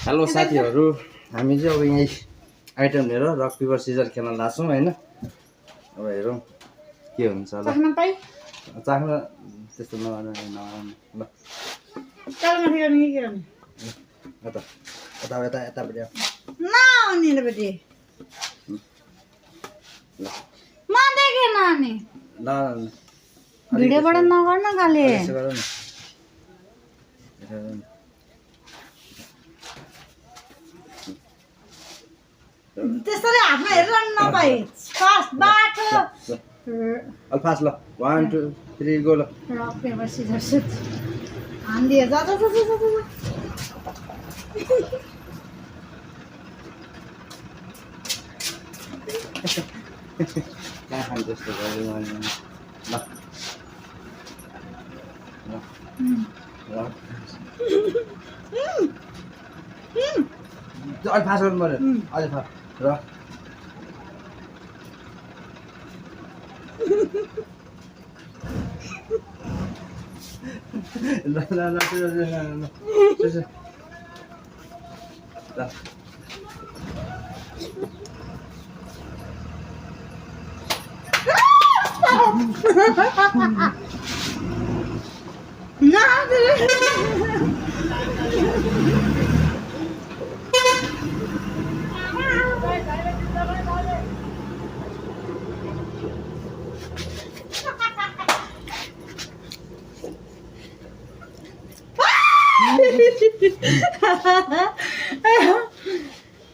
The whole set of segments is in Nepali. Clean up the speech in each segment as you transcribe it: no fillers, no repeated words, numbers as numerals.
हेलो साथीहरू, हामी चाहिँ अब यही आइटम लिएर रक पेपर सिजर खेल्न लाग्छौँ होइन। अब हेरौँ के हुन्छ ल। चाख्न त्यस्तो नगर्नु ल। यतापट्टि भिडियोबाट नगर्न गाले त्यसरी हातमा हेरेर नपाए फास्ट बाटो अलि फास्ट ल। 1 2 3 गो ल। रक पेपर सिजर सुट हान्दिए जा जा जा जा कहाँ खानु जस्तो भयो ल। अलि फास्ट गर्नु पऱ्यो, अलि फास्ट र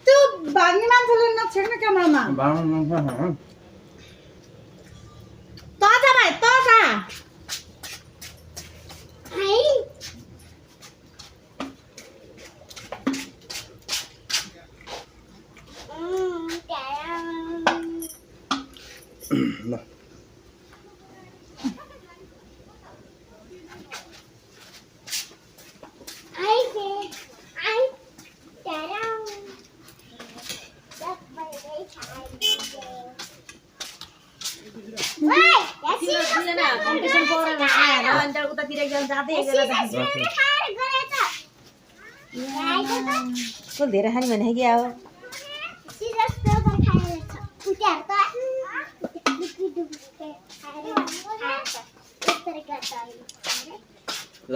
त्यो भाग्ने मान्छेले नछेक्ने क्यामेरामा ताजा भाइ ताजा ल। धेरै खाने भने कि अब ल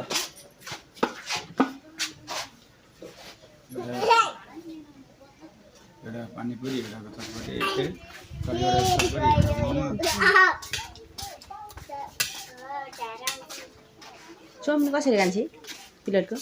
एउटा पानीपुरी एउटा चटपटी चौमिन कसरी खान्छ प्लेटको